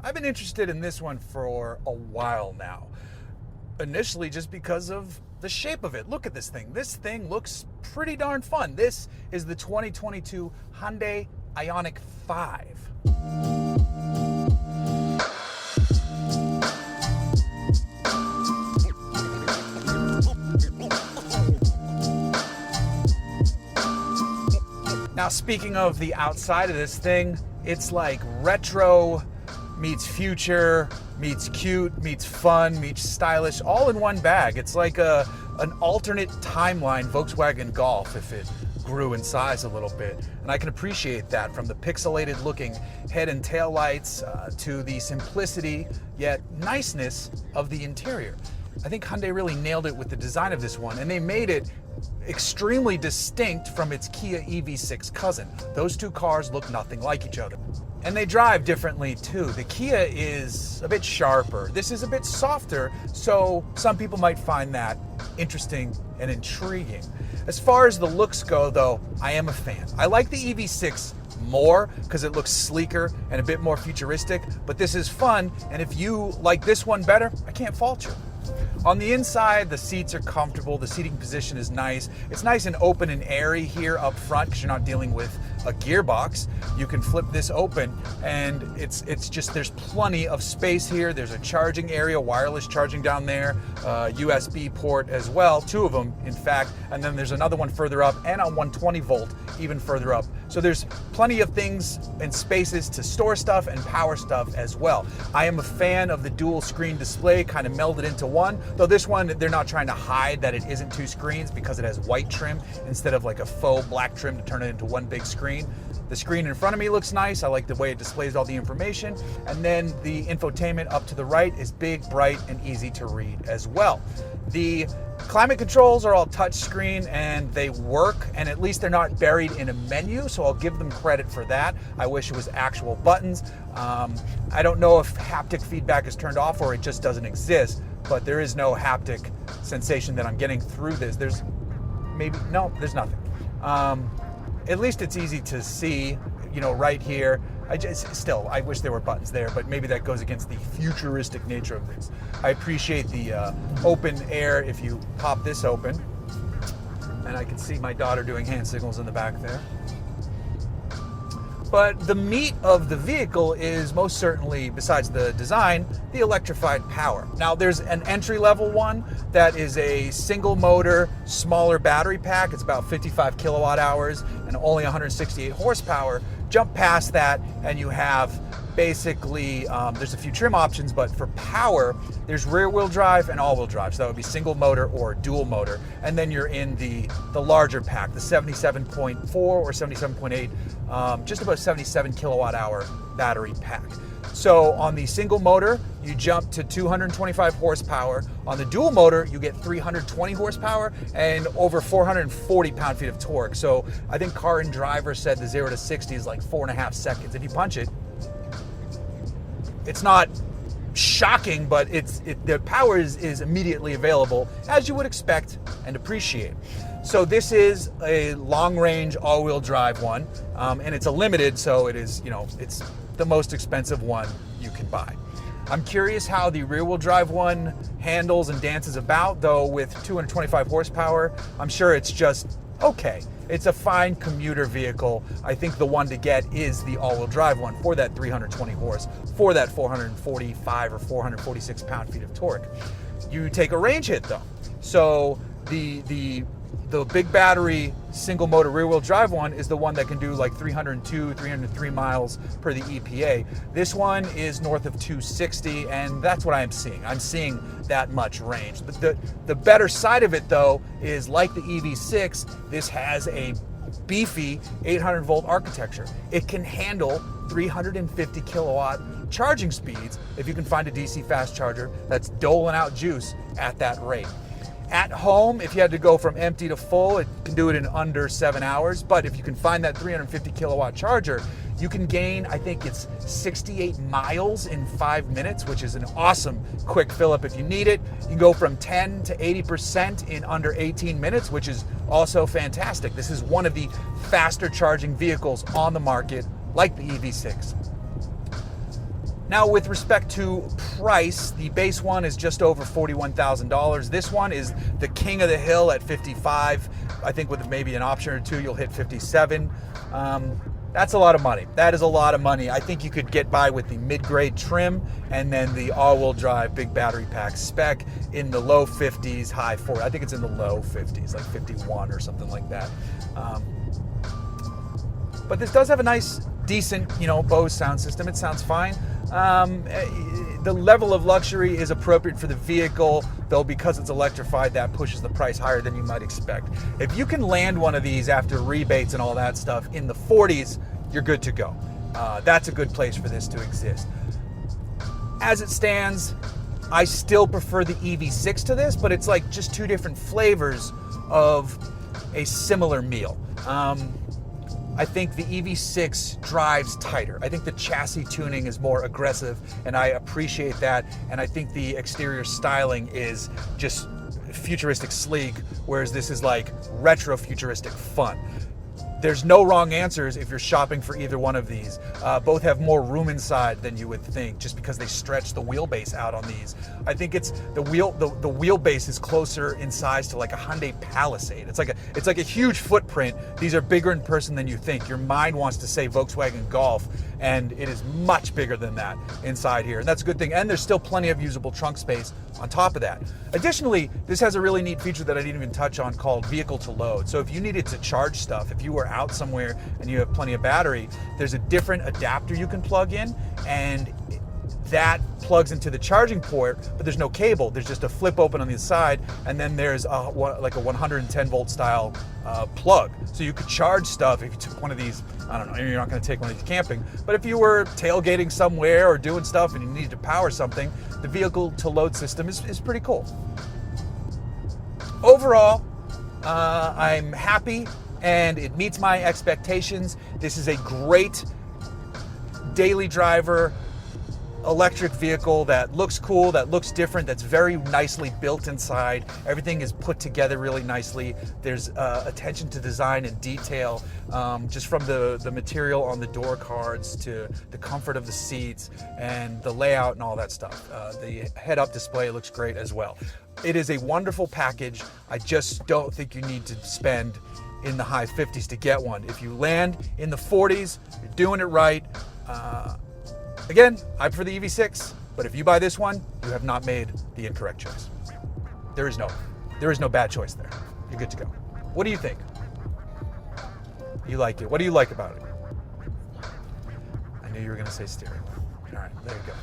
I've been interested in this one for a while now. Initially just because of the shape of it. Look at this thing. This thing looks pretty darn fun. This is the 2022 Hyundai Ioniq 5. Now, speaking of the outside of this thing, it's like retro meets future, meets cute, meets fun, meets stylish, all in one bag. It's like an alternate timeline Volkswagen Golf if it grew in size a little bit. And I can appreciate that, from the pixelated looking head and tail lights to the simplicity yet niceness of the interior. I think Hyundai really nailed it with the design of this one, and they made it extremely distinct from its Kia EV6 cousin. Those two cars look nothing like each other. And they drive differently too. The Kia is a bit sharper. This is a bit softer, so some people might find that interesting and intriguing. As far as the looks go though, I am a fan. I like the EV6 more because it looks sleeker and a bit more futuristic, but this is fun, and if you like this one better, I can't fault you. On the inside, the seats are comfortable, the seating position is nice. It's nice and open and airy here up front because you're not dealing with a gearbox. You can flip this open and it's just, there's plenty of space here. There's a charging area, wireless charging down there, USB port as well, two of them in fact, and then there's another one further up and a 120 volt even further up. So there's plenty of things and spaces to store stuff and power stuff as well. I am a fan of the dual screen display kind of melded into one, though this one, they're not trying to hide that it isn't two screens because it has white trim instead of like a faux black trim to turn it into one big screen. The screen in front of me looks nice. I like the way it displays all the information. And then the infotainment up to the right is big, bright, and easy to read as well. The climate controls are all touch screen and they work, and at least they're not buried in a menu, so I'll give them credit for that. I wish it was actual buttons. I don't know if haptic feedback is turned off or it just doesn't exist, but there is no haptic sensation that I'm getting through this. There's nothing. At least it's easy to see, you know, right here. I wish there were buttons there, but maybe that goes against the futuristic nature of this. I appreciate the open air if you pop this open. And I can see my daughter doing hand signals in the back there. But the meat of the vehicle is most certainly, besides the design, the electrified power. Now there's an entry-level one that is a single motor, smaller battery pack. It's about 55 kilowatt hours and only 168 horsepower. Jump past that and you have basically, there's a few trim options, but for power, there's rear-wheel drive and all-wheel drive. So that would be single motor or dual motor. And then you're in the larger pack, the 77.4 or 77.8, just about 77 kilowatt hour battery pack. So on the single motor, you jump to 225 horsepower. On the dual motor, you get 320 horsepower and over 440 pound-feet of torque. So I think Car and Driver said the 0 to 60 is like 4.5 seconds. If you punch it, it's not shocking, but the power is immediately available, as you would expect and appreciate. So this is a long-range all-wheel drive one, and it's a limited, so it is, you know, it's the most expensive one you can buy. I'm curious how the rear-wheel drive one handles and dances about, though with 225 horsepower, I'm sure it's just okay. It's a fine commuter vehicle. I think the one to get is the all-wheel drive one for that 320 horse, for that 445 or 446 pound-feet of torque. You take a range hit though. So the big battery single motor rear wheel drive one is the one that can do like 302, 303 miles per the EPA. This one is north of 260, and that's what I'm seeing. I'm seeing that much range. The better side of it though is, like the EV6, this has a beefy 800 volt architecture. It can handle 350 kilowatt charging speeds if you can find a DC fast charger that's doling out juice at that rate. At home, if you had to go from empty to full, it can do it in under 7 hours. But if you can find that 350 kilowatt charger, you can gain, I think it's 68 miles in 5 minutes, which is an awesome quick fill up if you need it. You can go from 10 to 80% in under 18 minutes, which is also fantastic. This is one of the faster charging vehicles on the market, like the EV6. Now, with respect to price, the base one is just over $41,000. This one is the king of the hill at $55,000. I think with maybe an option or two, you'll hit $57,000. That's a lot of money. That is a lot of money. I think you could get by with the mid-grade trim and then the all-wheel drive big battery pack spec in the low 50s, high 40s. I think it's in the low 50s, like 51 or something like that. But this does have a nice, decent, Bose sound system. It sounds fine. The level of luxury is appropriate for the vehicle, though because it's electrified, that pushes the price higher than you might expect. If you can land one of these after rebates and all that stuff in the 40s, you're good to go. That's a good place for this to exist. As it stands, I still prefer the EV6 to this, but it's like just two different flavors of a similar meal. I think the EV6 drives tighter. I think the chassis tuning is more aggressive, and I appreciate that. And I think the exterior styling is just futuristic sleek, whereas this is like retro futuristic fun. There's no wrong answers if you're shopping for either one of these. Both have more room inside than you would think, just because they stretch the wheelbase out on these. I think it's the wheelbase is closer in size to like a Hyundai Palisade. It's like a huge footprint. These are bigger in person than you think. Your mind wants to say Volkswagen Golf, and it is much bigger than that inside here, and that's a good thing. And there's still plenty of usable trunk space on top of that. Additionally, this has a really neat feature that I didn't even touch on called vehicle to load. So if you needed to charge stuff, if you were out somewhere and you have plenty of battery, there's a different adapter you can plug in, and that plugs into the charging port, but there's no cable. There's just a flip open on the side, and then there's like a 110 volt style plug. So you could charge stuff if you took one of these. I don't know, you're not going to take one of these camping, but if you were tailgating somewhere or doing stuff and you needed to power something, the vehicle to load system is pretty cool. Overall, I'm happy and it meets my expectations. This is a great daily driver electric vehicle that looks cool, that looks different, that's very nicely built inside. Everything is put together really nicely. There's attention to design and detail, just from the material on the door cards to the comfort of the seats and the layout and all that stuff. The head-up display looks great as well. It is a wonderful package. I just don't think you need to spend in the high 50s to get one. If you land in the 40s, you're doing it right. Again, I prefer the EV6, but if you buy this one, you have not made the incorrect choice. There is no bad choice there. You're good to go. What do you think? You liked it. What do you like about it? I knew you were going to say steering. All right, there you go.